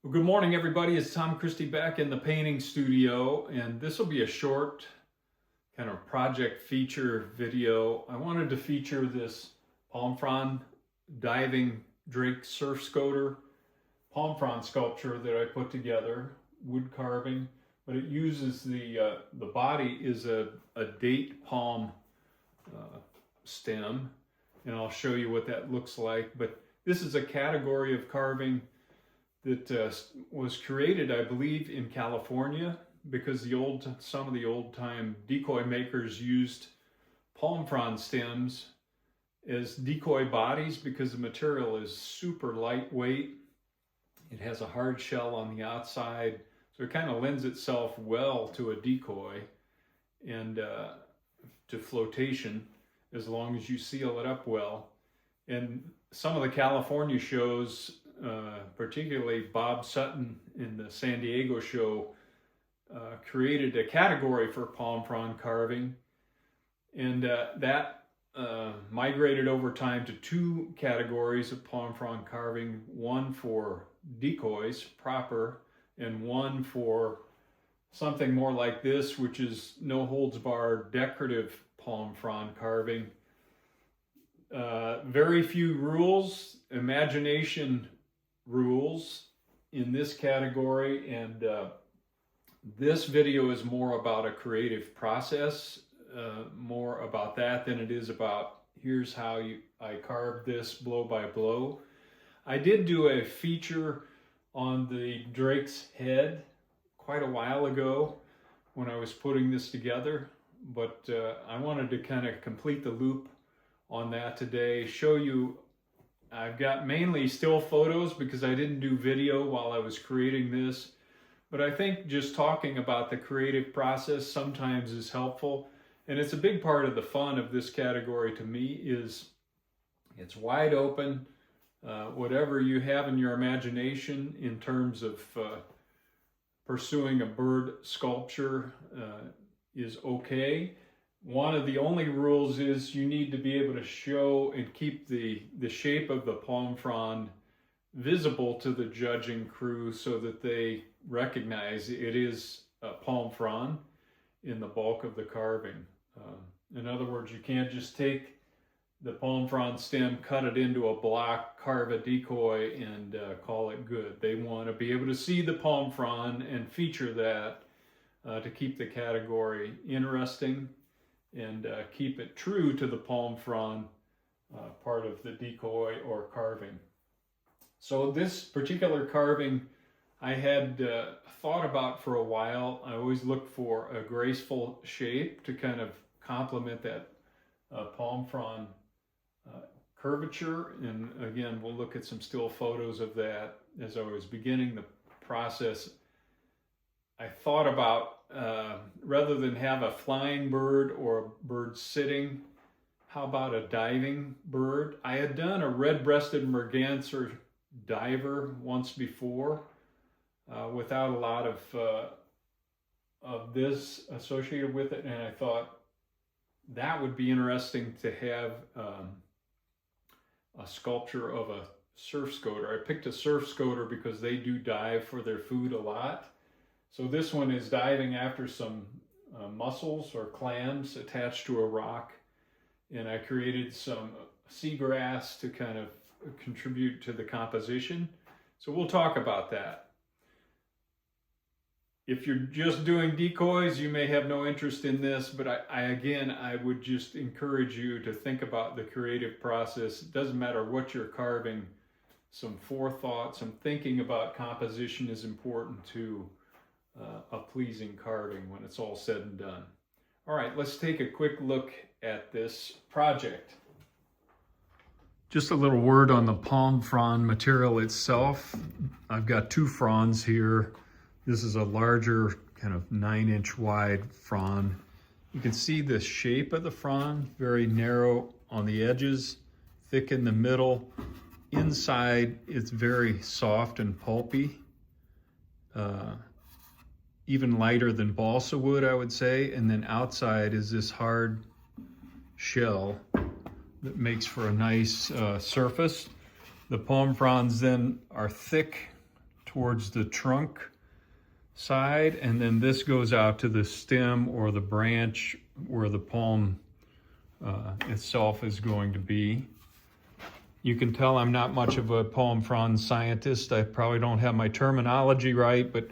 Well, good morning, everybody. It's Tom Christie back in the painting studio, and this will be a short kind of project feature video. I wanted to feature this palm frond diving Drake Surf Scoter palm frond sculpture that I put together, wood carving, but it uses the body is a date palm stem, and I'll show you what that looks like. But this is a category of carving that was created, I believe, in California because some of the old-time decoy makers used palm frond stems as decoy bodies because the material is super lightweight. It has a hard shell on the outside, so it kind of lends itself well to a decoy and to flotation as long as you seal it up well. And some of the California shows, particularly Bob Sutton in the San Diego show, created a category for palm frond carving, and that migrated over time to two categories of palm frond carving, one for decoys proper and one for something more like this, which is no holds barred decorative palm frond carving. Very few rules, imagination rules in this category, and this video is more about a creative process, more about that than it is about here's how I carved this blow by blow. I did do a feature on the Drake's head quite a while ago when I was putting this together, but I wanted to kind of complete the loop on that today, show you. I've got mainly still photos because I didn't do video while I was creating this, but I think just talking about the creative process sometimes is helpful, and it's a big part of the fun of this category to me. Is it's wide open. Whatever you have in your imagination in terms of pursuing a bird sculpture is okay. One of the only rules is you need to be able to show and keep the shape of the palm frond visible to the judging crew so that they recognize it is a palm frond in the bulk of the carving. In other words, you can't just take the palm frond stem, cut it into a block, carve a decoy, and call it good. They want to be able to see the palm frond and feature that to keep the category interesting and keep it true to the palm frond part of the decoy or carving. So this particular carving I had thought about for a while. I always look for a graceful shape to kind of complement that palm frond curvature, and again we'll look at some still photos of that. As I was beginning the process, I thought about rather than have a flying bird or a bird sitting, how about a diving bird? I had done a red-breasted merganser diver once before without a lot of this associated with it, and I thought that would be interesting to have a sculpture of a surf scoter. I picked a surf scoter because they do dive for their food a lot. So this one is diving after some mussels or clams attached to a rock, and I created some seagrass to kind of contribute to the composition. So we'll talk about that. If you're just doing decoys, you may have no interest in this, but I would just encourage you to think about the creative process. It doesn't matter what you're carving. Some forethought, some thinking about composition is important to a pleasing carving when it's all said and done. All right, let's take a quick look at this project. Just a little word on the palm frond material itself. I've got two fronds here. This is a larger, kind of 9-inch wide frond. You can see the shape of the frond, very narrow on the edges, thick in the middle. Inside, it's very soft and pulpy. Even lighter than balsa wood, I would say. And then outside is this hard shell that makes for a nice surface. The palm fronds then are thick towards the trunk side, and then this goes out to the stem or the branch where the palm itself is going to be. You can tell I'm not much of a palm frond scientist. I probably don't have my terminology right, but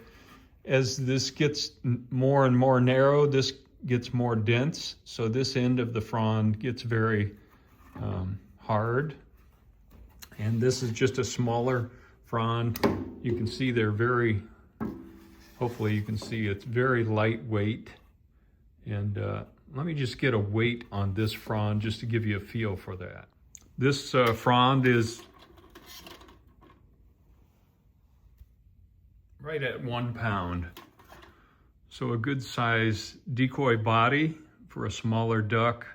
as this gets more and more narrow, this gets more dense. So this end of the frond gets very hard. And this is just a smaller frond. You can see they're very, hopefully you can see it's very lightweight. And let me just get a weight on this frond just to give you a feel for that. This frond is right at 1 pound. So a good size decoy body for a smaller duck,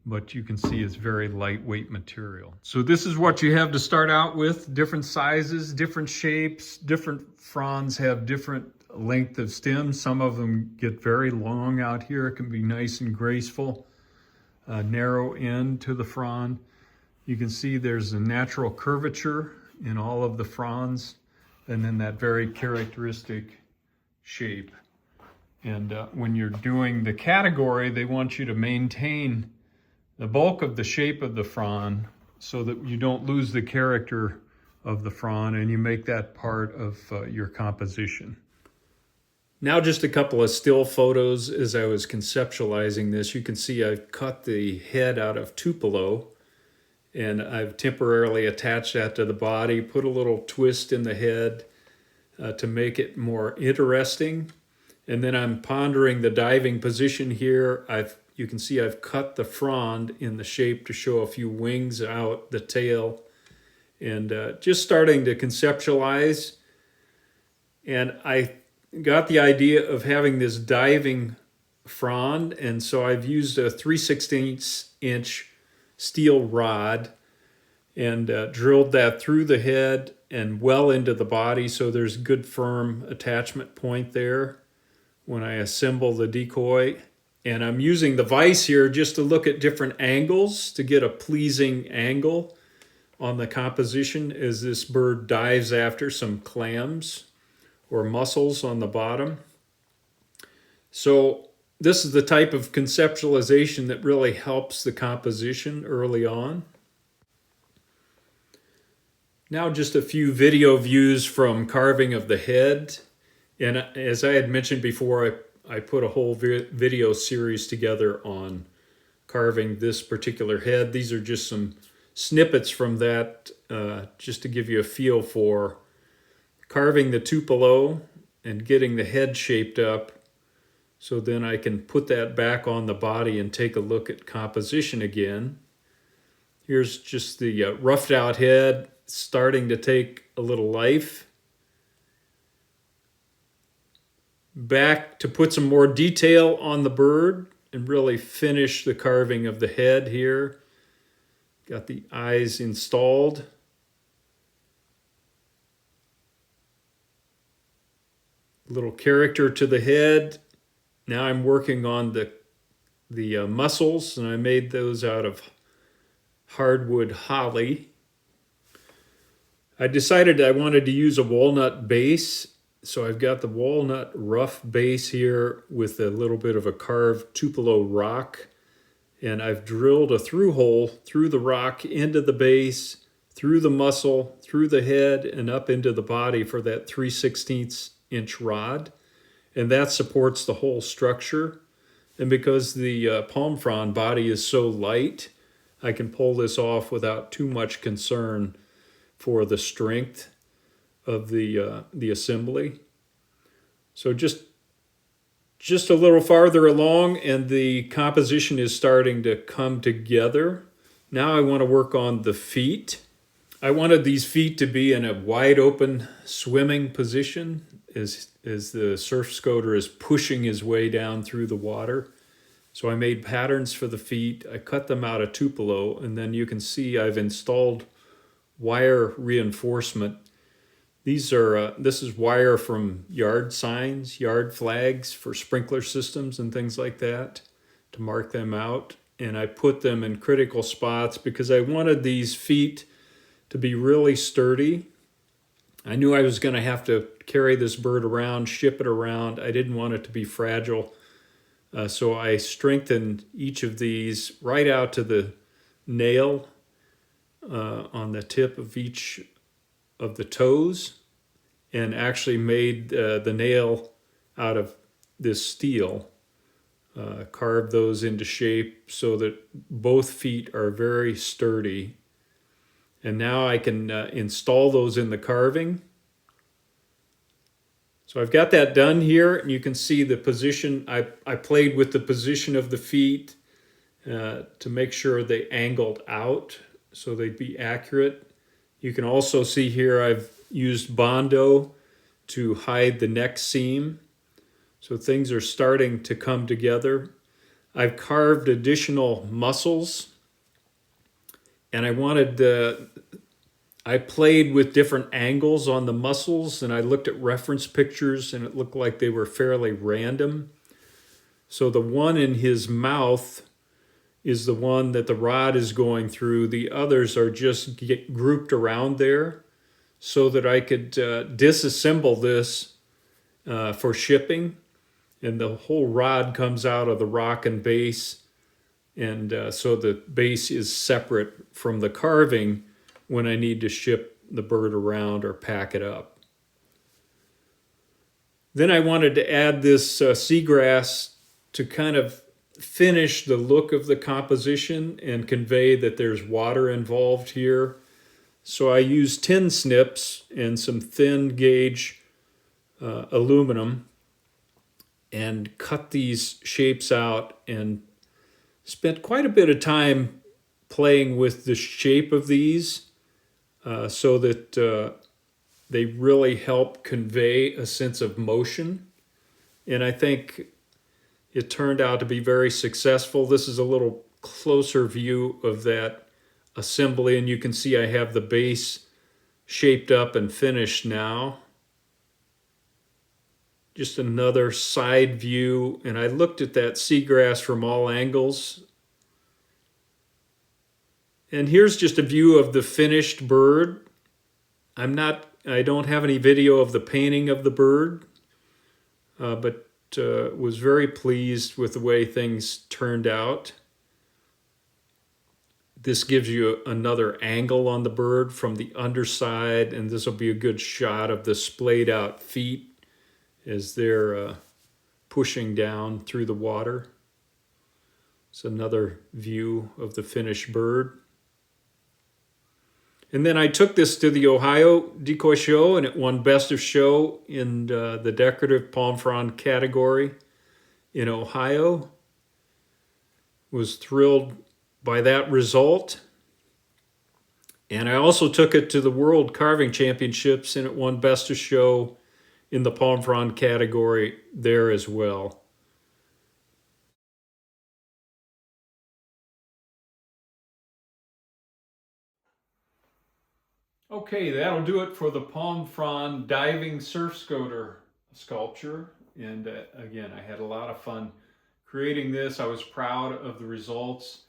but you can see it's very lightweight material. So this is what you have to start out with. Different sizes, different shapes, different fronds have different length of stems. Some of them get very long out here. It can be nice and graceful. Narrow end to the frond. You can see there's a natural curvature in all of the fronds, and then that very characteristic shape. And when you're doing the category, they want you to maintain the bulk of the shape of the frond so that you don't lose the character of the frond, and you make that part of your composition. Now just a couple of still photos as I was conceptualizing this. You can see I've cut the head out of Tupelo, and I've temporarily attached that to the body, put a little twist in the head to make it more interesting. And then I'm pondering the diving position here. You can see I've cut the frond in the shape to show a few wings out the tail, and just starting to conceptualize. And I got the idea of having this diving frond, and so I've used a 3/16 inch steel rod and drilled that through the head and well into the body, so there's good firm attachment point there when I assemble the decoy. And I'm using the vise here just to look at different angles to get a pleasing angle on the composition as this bird dives after some clams or mussels on the bottom. So this is the type of conceptualization that really helps the composition early on. Now just a few video views from carving of the head. And as I had mentioned before, I put a whole video series together on carving this particular head. These are just some snippets from that, just to give you a feel for carving the Tupelo and getting the head shaped up. So then I can put that back on the body and take a look at composition again. Here's just the roughed out head starting to take a little life. Back to put some more detail on the bird and really finish the carving of the head here. Got the eyes installed. Little character to the head. Now I'm working on the muscles, and I made those out of hardwood holly. I decided I wanted to use a walnut base, so I've got the walnut rough base here with a little bit of a carved Tupelo rock, and I've drilled a through hole through the rock into the base, through the muscle, through the head, and up into the body for that 3/16 inch rod. And that supports the whole structure. And because the palm frond body is so light, I can pull this off without too much concern for the strength of the assembly. So just a little farther along, and the composition is starting to come together. Now I want to work on the feet. I wanted these feet to be in a wide open swimming position as the surf scoter is pushing his way down through the water. So I made patterns for the feet. I cut them out of Tupelo, and then you can see I've installed wire reinforcement. This is wire from yard signs, yard flags for sprinkler systems and things like that to mark them out. And I put them in critical spots because I wanted these feet to be really sturdy. I knew I was going to have to carry this bird around, ship it around. I didn't want it to be fragile. So I strengthened each of these right out to the nail on the tip of each of the toes, and actually made the nail out of this steel. Carved those into shape so that both feet are very sturdy. And now I can install those in the carving. So I've got that done here, and you can see the position. I played with the position of the feet to make sure they angled out so they'd be accurate. You can also see here I've used Bondo to hide the neck seam. So things are starting to come together. I've carved additional muscles, and I played with different angles on the muscles, and I looked at reference pictures, and it looked like they were fairly random. So the one in his mouth is the one that the rod is going through. The others are just grouped around there so that I could disassemble this for shipping. And the whole rod comes out of the rock and base. And so the base is separate from the carving when I need to ship the bird around or pack it up. Then I wanted to add this seagrass to kind of finish the look of the composition and convey that there's water involved here. So I used tin snips and some thin gauge aluminum and cut these shapes out, and spent quite a bit of time playing with the shape of these so that they really help convey a sense of motion. And I think it turned out to be very successful. This is a little closer view of that assembly, and you can see I have the base shaped up and finished now. Just another side view, and I looked at that seagrass from all angles. And here's just a view of the finished bird. I don't have any video of the painting of the bird, but was very pleased with the way things turned out. This gives you another angle on the bird from the underside, and this will be a good shot of the splayed out feet as they're pushing down through the water. It's another view of the finished bird. And then I took this to the Ohio Decoy Show, and it won Best of Show in the Decorative Palm Frond category in Ohio. Was thrilled by that result. And I also took it to the World Carving Championships, and it won Best of Show in the Palm Frond category there as well. Okay, that'll do it for the Palm Frond diving surf scoter sculpture. And again, I had a lot of fun creating this. I was proud of the results.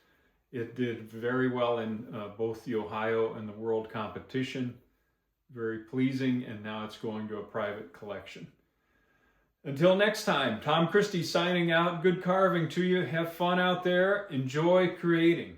It did very well in both the Ohio and the world competition. Very pleasing, and now it's going to a private collection. Until next time, Tom Christie signing out. Good carving to you. Have fun out there. Enjoy creating.